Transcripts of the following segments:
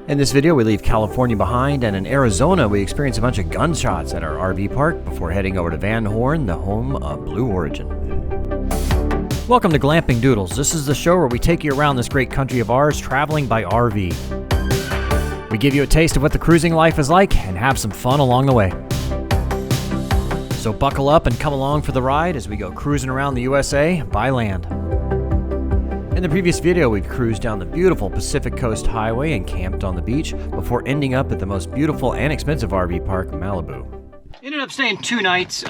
In this video, we leave California behind, and in Arizona, we experience a bunch of gunshots at our RV park before heading over to Van Horn, the home of Blue Origin. Welcome to Glamping Doodles. This is the show where we take you around this great country of ours, traveling by RV. We give you a taste of what the cruising life is like and have some fun along the way. So buckle up and come along for the ride as we go cruising around the USA by land. In the previous video, we've cruised down the beautiful Pacific Coast Highway and camped on the beach before ending up at the most beautiful and expensive RV park, Malibu. Ended up staying 2 nights.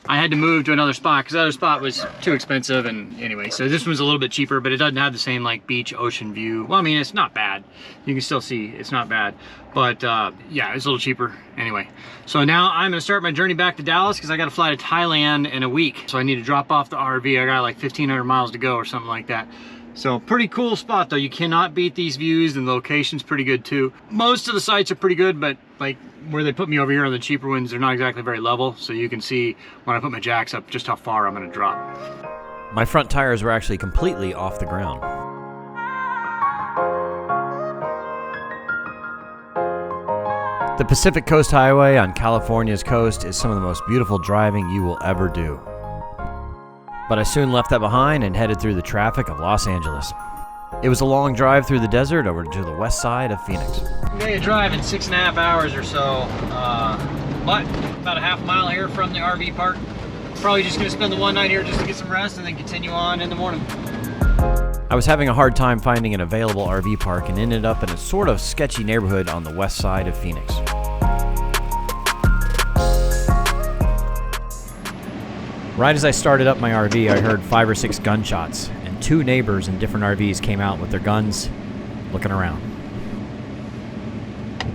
I had to move to another spot because the other spot was too expensive, and anyway, so this one's a little bit cheaper, but it doesn't have the same like beach ocean view. Well, I mean, it's not bad. You can still see it's not bad, but yeah, it's a little cheaper anyway. So now I'm gonna start my journey back to Dallas because I got to fly to Thailand in a week. So I need to drop off the RV. I got like 1,500 miles to go or something like that. So pretty cool spot though. You cannot beat these views, and the location's pretty good too. Most of the sites are pretty good, but like where they put me over here on the cheaper ones, they're not exactly very level. So you can see when I put my jacks up just how far I'm gonna drop. My front tires were actually completely off the ground. The Pacific Coast Highway on California's coast is some of the most beautiful driving you will ever do. But I soon left that behind and headed through the traffic of Los Angeles. It was a long drive through the desert over to the west side of Phoenix. I'm gonna drive in 6.5 hours or so, but about a half mile here from the RV park. Probably just gonna spend the one night here just to get some rest and then continue on in the morning. I was having a hard time finding an available RV park and ended up in a sort of sketchy neighborhood on the west side of Phoenix. Right as I started up my RV, I heard 5 or 6 gunshots, and 2 neighbors in different RVs came out with their guns, looking around.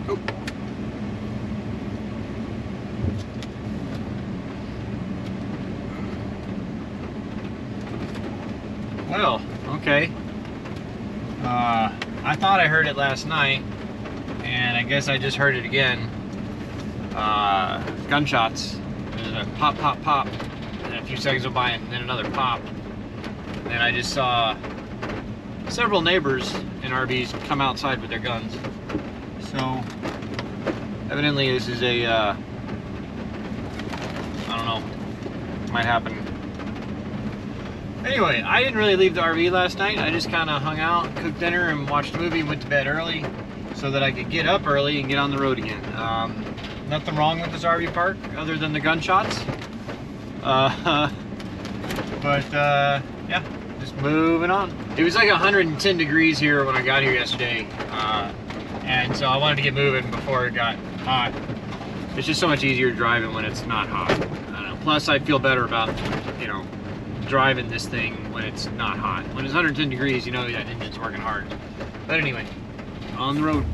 Oh. Well, okay. I thought I heard it last night, and I guess I just heard it again. Gunshots. There's a pop, pop, pop. And a few seconds went by, and then another pop. And then I just saw several neighbors in RVs come outside with their guns. So evidently this is a I don't know, might happen. Anyway, I didn't really leave the RV last night. I just kind of hung out, cooked dinner, and watched a movie and went to bed early so that I could get up early and get on the road again. Nothing wrong with this RV park other than the gunshots. Yeah, just moving on. It was like 110 degrees here when I got here yesterday, and so I wanted to get moving before it got hot. It's just so much easier driving when it's not hot. I don't know. Plus, I feel better about, you know, driving this thing when it's not hot. When it's 110 degrees, you know that engine's working hard. But anyway, on the road.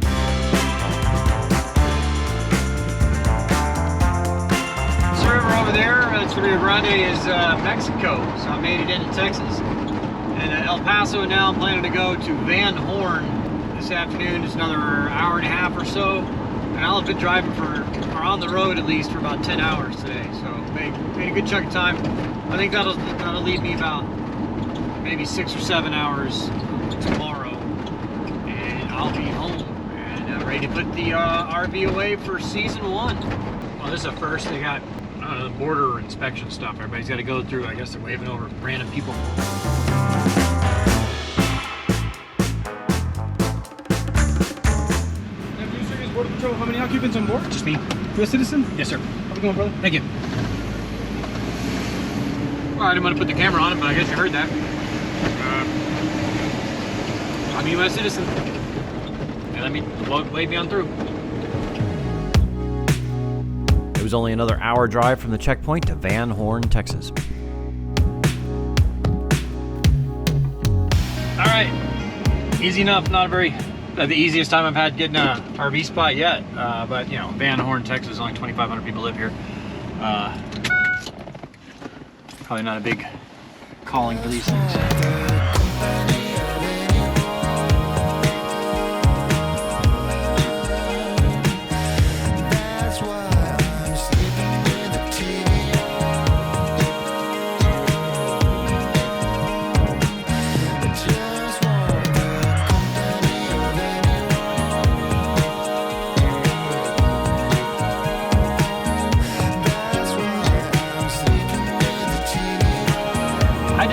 River over there, it's the Rio Grande, is Mexico, so I made it into Texas. And El Paso, now I'm planning to go to Van Horn this afternoon, just another hour and a half or so. And I'll have been driving or on the road at least for about 10 hours today, so made a good chunk of time. I think that'll leave me about maybe 6 or 7 hours tomorrow, and I'll be home and ready to put the RV away for season 1. Well, this is a first. They got the border inspection stuff. Everybody's got to go through. I guess they're waving over random people. Border Patrol, how many occupants on board? Just me. U.S. citizen? Yes, sir. How's it going, brother? Thank you. Well, I didn't want to put the camera on it, but I guess you heard that. I'm a U.S. citizen. They let me wave me on through. It was only another hour drive from the checkpoint to Van Horn, Texas. All right, easy enough. Not the easiest time I've had getting a RV spot yet, but you know, Van Horn, Texas, only 2,500 people live here. Probably not a big calling for these things.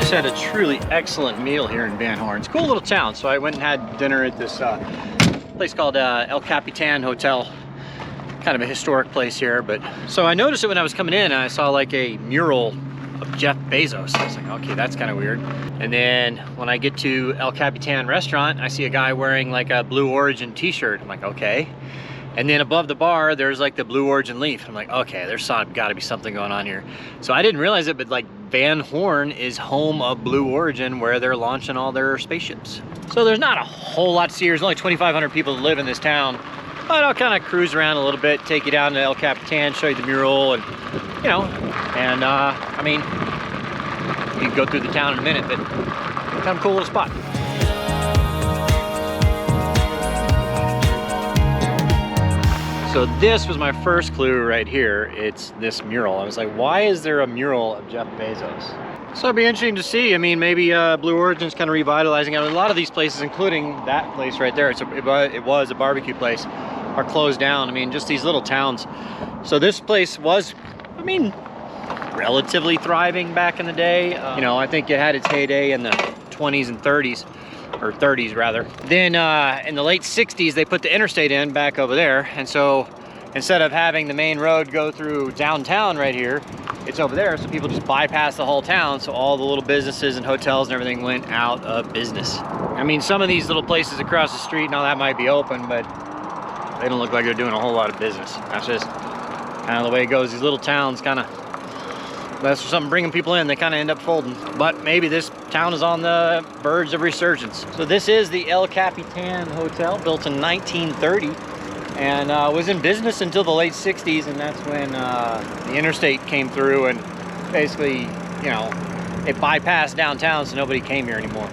just had a truly excellent meal here in Van Horn. It's a cool little town, so I went and had dinner at this place called El Capitan Hotel. Kind of a historic place here, but so I noticed it when I was coming in, and I saw like a mural of Jeff Bezos. I was like, okay, that's kind of weird. And then when I get to El Capitan restaurant, I see a guy wearing like a Blue Origin t-shirt. I'm like, okay. And then above the bar, there's like the Blue Origin leaf. I'm like, okay, there's got to be something going on here. So I didn't realize it, but like Van Horn is home of Blue Origin, where they're launching all their spaceships. So there's not a whole lot to see. There's only 2,500 people that live in this town. But I'll kind of cruise around a little bit, take you down to El Capitan, show you the mural, and you know, and I mean, you can go through the town in a minute, but kind of a cool little spot. So this was my first clue right here. It's this mural. I was like, why is there a mural of Jeff Bezos? So it'd be interesting to see. I mean, maybe Blue Origin's kind of revitalizing it. A lot of these places, including that place right there, it was a barbecue place, are closed down. I mean, just these little towns. So this place was, I mean, relatively thriving back in the day. You know, I think it had its heyday in the 20s and 30s. Or 30s rather. Then in the late 60s, they put the interstate in back over there. And so instead of having the main road go through downtown right here, it's over there. So people just bypass the whole town. So all the little businesses and hotels and everything went out of business. I mean, some of these little places across the street and all that might be open, but they don't look like they're doing a whole lot of business. That's just kind of the way it goes. These little towns kind of, unless there's something bringing people in, they kind of end up folding. But maybe this town is on the verge of resurgence. So this is the El Capitan Hotel, built in 1930, and was in business until the late 60s, and that's when the interstate came through and basically, you know, it bypassed downtown, so nobody came here anymore.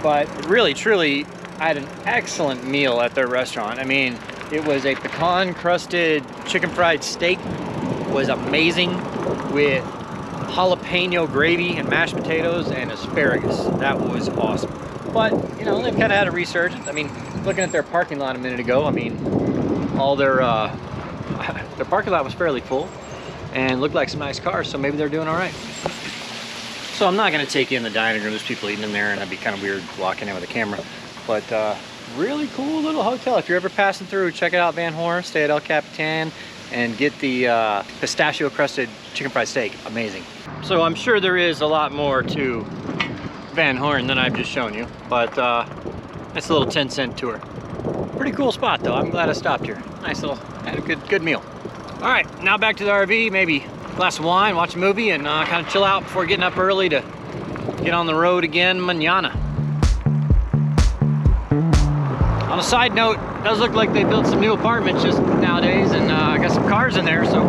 But really, truly, I had an excellent meal at their restaurant. I mean, it was a pecan-crusted chicken fried steak. It was amazing, with jalapeno gravy and mashed potatoes and asparagus. That was awesome. But, you know, they've kind of had a resurgence. I mean, looking at their parking lot a minute ago, I mean, all their parking lot was fairly full and looked like some nice cars, so maybe they're doing all right. So I'm not going to take you in the dining room. There's people eating in there, and that'd be kind of weird walking in with a camera. But really cool little hotel. If you're ever passing through, check it out, Van Horn. Stay at El Capitan and get the pistachio crusted chicken fried steak. Amazing. So I'm sure there is a lot more to Van Horn than I've just shown you, but it's a little 10-cent tour. Pretty cool spot though. I'm glad I stopped here. Nice little, had a good meal. All right, now back to the RV, maybe a glass of wine, watch a movie, and kind of chill out before getting up early to get on the road again mañana. On a side note, it does look like they built some new apartments just nowadays, and I got some cars in there, so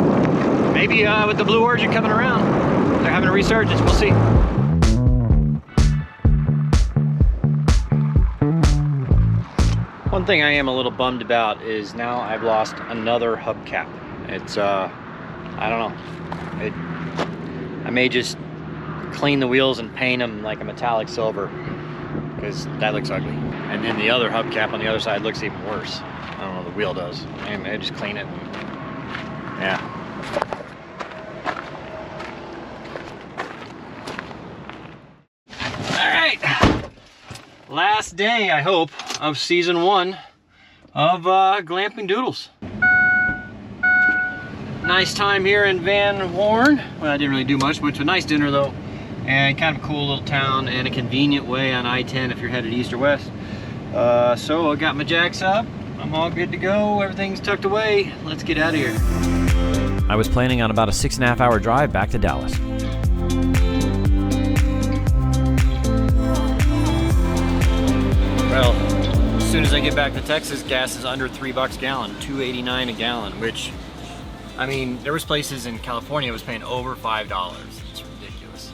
maybe with the Blue Origin coming around, they're having a resurgence. We'll see. One thing I am a little bummed about is now I've lost another hubcap. It's, I don't know. I may just clean the wheels and paint them like a metallic silver, because that looks ugly. And then the other hubcap on the other side looks even worse. I don't know, the wheel does. I may just clean it. Yeah. All right. Last day, I hope, of season 1 of Glamping Doodles. Nice time here in Van Horn. Well, I didn't really do much, went to a nice dinner though. And kind of a cool little town and a convenient way on I-10 if you're headed east or west. So I got my jacks up. I'm all good to go. Everything's tucked away. Let's get out of here. I was planning on about a 6.5 hour drive back to Dallas. Well, as soon as I get back to Texas, gas is under $3 a gallon, $2.89 a gallon, which, I mean, there was places in California I was paying over $5. It's ridiculous.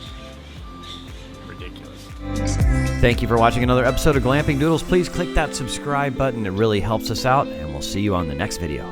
Ridiculous. Thank you for watching another episode of Glamping Doodles. Please click that subscribe button. It really helps us out, and we'll see you on the next video.